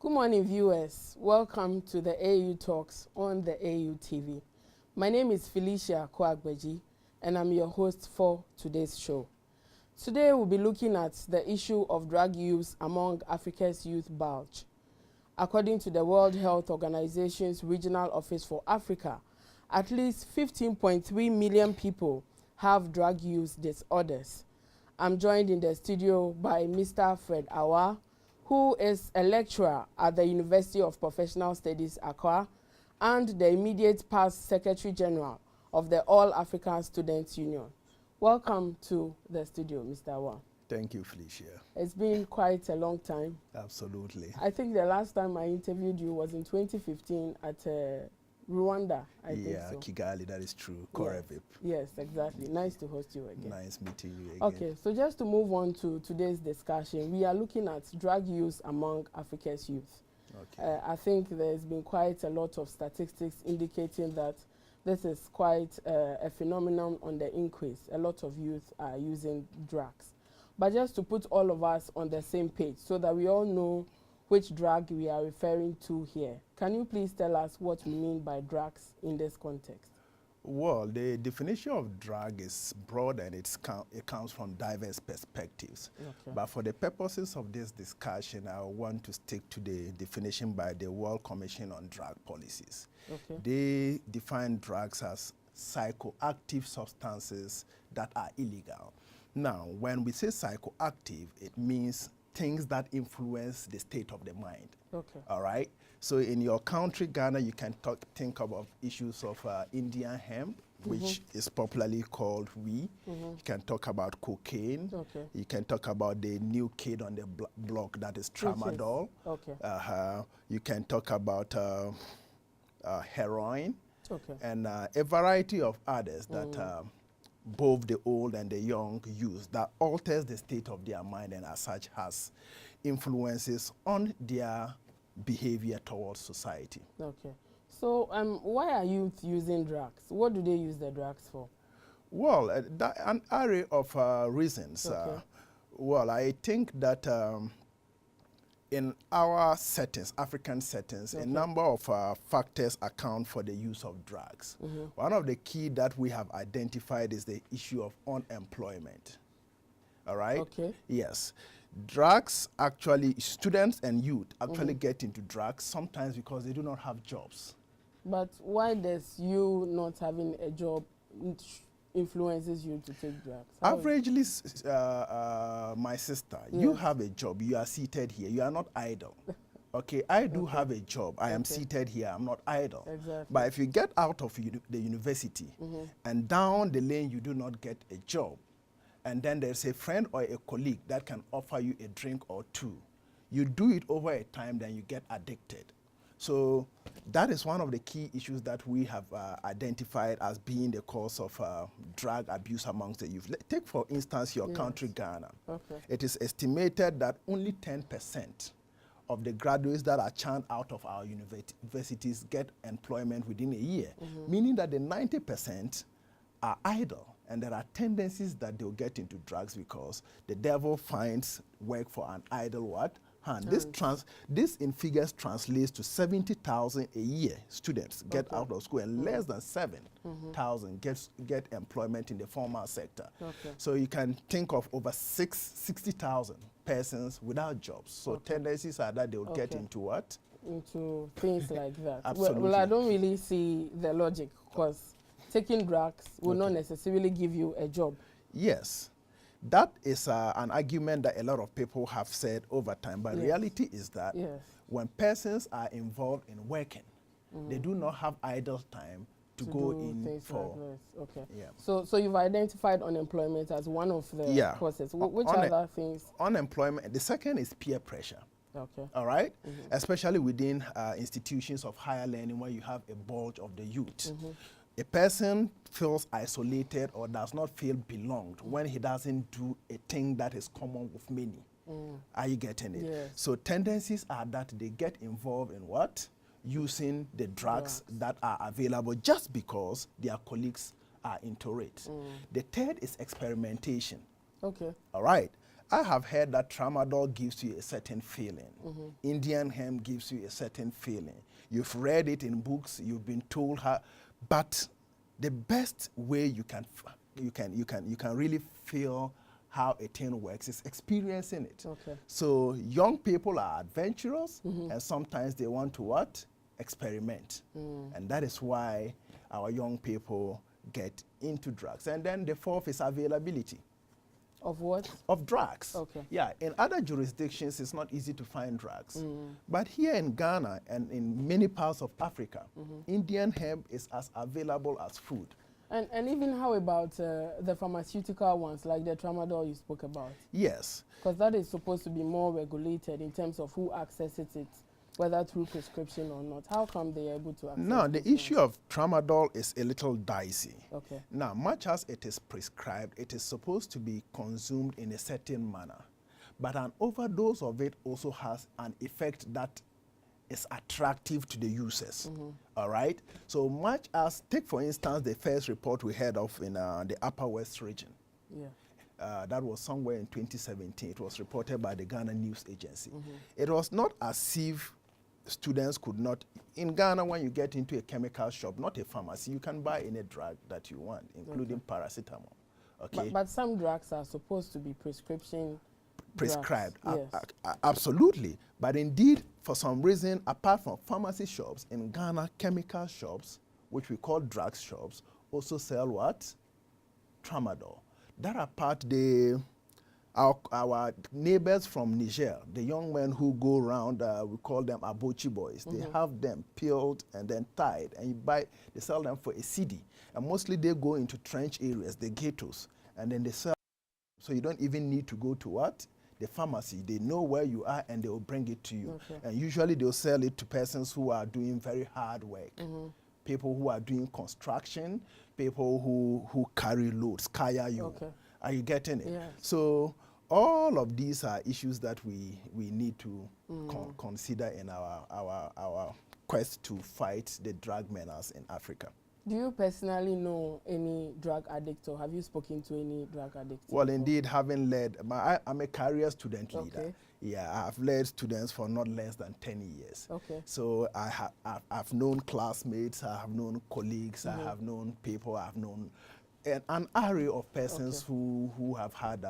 Good morning, viewers. Welcome to the AU Talks on the AU TV. My name is Felicia Kwagbeji, and I'm your host for today's show. Today, we'll be looking at the issue of drug use among Africa's youth bulge. According to the World Health Organization's Regional Office for Africa, at least 15.3 million people have drug use disorders. I'm joined in the studio by Mr. Fred Awa, who is a lecturer at the University of Professional Studies, Accra, and the immediate past Secretary General of the All African Students Union. Welcome to the studio, Mr. Awa. Thank you, Felicia. It's been quite a long time. Absolutely. I think the last time I interviewed you was in 2015 at Rwanda, I think so. Kigali, that is true. Korevip. Yes, exactly. Nice to host you again. Nice meeting you again. Okay, so just to move on to today's discussion, we are looking at drug use among Africa's youth. Okay. I think there's been quite a lot of statistics indicating that this is quite a phenomenon on the increase. A lot of youth are using drugs. But just to put all of us on the same page so that we all know which drug we are referring to here, can you please tell us what we mean by drugs in this context? Well, the definition of drug is broad and it comes from diverse perspectives. Okay. But for the purposes of this discussion, I want to stick to the definition by the World Commission on Drug Policies. Okay. They define drugs as psychoactive substances that are illegal. Now, when we say psychoactive, it means things that influence the state of the mind. Okay. All right? So in your country, Ghana, you can think about issues of Indian hemp, which is popularly called weed. You can talk about cocaine. Okay. You can talk about the new kid on the block that is tramadol. Okay. You can talk about heroin. Okay. And a variety of others that both the old and the young use that alters the state of their mind and as such has influences on their behavior towards society. Okay. So why are youth using drugs? What do they use the drugs for? Well, an array of reasons. Okay. Well, I think that in our settings, African settings, a number of factors account for the use of drugs. One of the key that we have identified is the issue of unemployment. All right? Okay. Yes. Drugs actually, students and youth actually get into drugs sometimes because they do not have jobs. But why does you not having a job influences you to take drugs? Averagely, my sister, you have a job, you are seated here, you are not idle. Okay, I do have a job, I am seated here, I'm not idle. Exactly. But if you get out of the university and down the lane you do not get a job, and then there's a friend or a colleague that can offer you a drink or two, you do it over a time, then you get addicted. So that is one of the key issues that we have identified as being the cause of drug abuse amongst the youth. Take, for instance, your country, Ghana. Okay. It is estimated that only 10% of the graduates that are churned out of our universities get employment within a year, meaning that the 90% are idle. And there are tendencies that they'll get into drugs because the devil finds work for an idle what? Hand. This in figures translates to 70,000 a year students get out of school, and less than 7,000 get employment in the formal sector. Okay. So you can think of over 60,000 persons without jobs. So tendencies are that they'll get into what? Into things like that. Absolutely. Well, I don't really see the logic because taking drugs will not necessarily give you a job. Yes. That is an argument that a lot of people have said over time, but reality is that when persons are involved in working, they do not have idle time to go in for. Like okay. Yeah. So you've identified unemployment as one of the causes. Which other things? Unemployment. The second is peer pressure. Okay. All right? Especially within institutions of higher learning where you have a bulge of the youth. A person feels isolated or does not feel belonged when he doesn't do a thing that is common with many. Are you getting it? Yes. So tendencies are that they get involved in what? Using the drugs that are available just because their colleagues are into it. The third is experimentation. Okay. All right. I have heard that tramadol gives you a certain feeling. Indian hemp gives you a certain feeling. You've read it in books, you've been told how, but the best way you can really feel how a thing works is experiencing it. Okay. So young people are adventurous, and sometimes they want to what? Experiment. And that is why our young people get into drugs. And then the fourth is availability. Of what? Of drugs. Okay. Yeah, in other jurisdictions, it's not easy to find drugs. But here in Ghana and in many parts of Africa, Indian hemp is as available as food. And even how about the pharmaceutical ones, like the tramadol you spoke about? Yes. Because that is supposed to be more regulated in terms of who accesses it, whether through prescription or not. How come they are able to access it? Now, the issue of tramadol is a little dicey. Okay. Now, much as it is prescribed, it is supposed to be consumed in a certain manner. But an overdose of it also has an effect that is attractive to the users. All right? So much as, take for instance, the first report we heard of in the Upper West region. Yeah. That was somewhere in 2017. It was reported by the Ghana News Agency. It was not as if students could not, in Ghana, when you get into a chemical shop, not a pharmacy, you can buy any drug that you want, including paracetamol. Okay. But some drugs are supposed to be prescribed. Yes. Absolutely. But indeed, for some reason, apart from pharmacy shops, in Ghana, chemical shops, which we call drug shops, also sell what? Tramadol. That apart, our neighbors from Niger, the young men who go around, we call them Abochi boys. They have them peeled and then tied, and they sell them for a cedi. And mostly they go into trench areas, the ghettos, and then they sell. So you don't even need to go to what? The pharmacy. They know where you are and they will bring it to you. Okay. And usually they'll sell it to persons who are doing very hard work. People who are doing construction, people who carry loads, kaya you. Okay. Are you getting it? Yes. So all of these are issues that we need to consider in our quest to fight the drug menace in Africa. Do you personally know any drug addict, or have you spoken to any drug addict? Well, before? Indeed, having led, I'm a career student leader. Yeah, I've led students for not less than 10 years. Okay. So I've known classmates, I have known colleagues, I have known people, I've known an array of persons who have had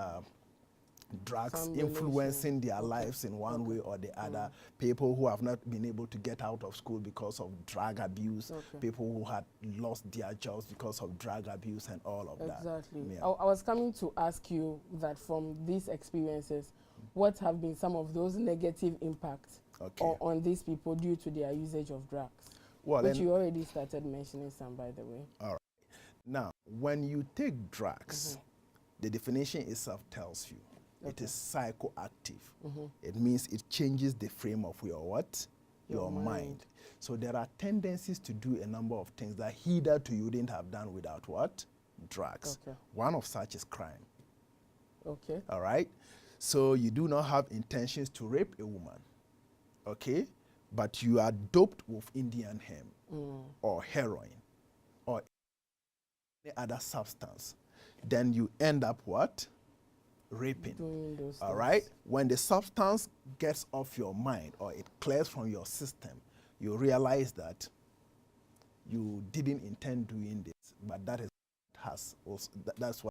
drugs influencing their lives in one way or the other. People who have not been able to get out of school because of drug abuse. People who had lost their jobs because of drug abuse and all of that. Exactly. Yeah. I was coming to ask you that from these experiences, what have been some of those negative impacts on these people due to their usage of drugs? Well, which you already started mentioning some, by the way. All right. Now, when you take drugs, the definition itself tells you it is psychoactive. It means it changes the frame of your what? Your mind. So there are tendencies to do a number of things that hitherto you wouldn't have done without what? Drugs. One of such is crime. Okay. All right? So you do not have intentions to rape a woman. Okay? But you are doped with Indian hemp or heroin or any other substance. Then you end up what? Raping. All right? When the substance gets off your mind or it clears from your system, you realize that you didn't intend doing this, but that is has also, that's what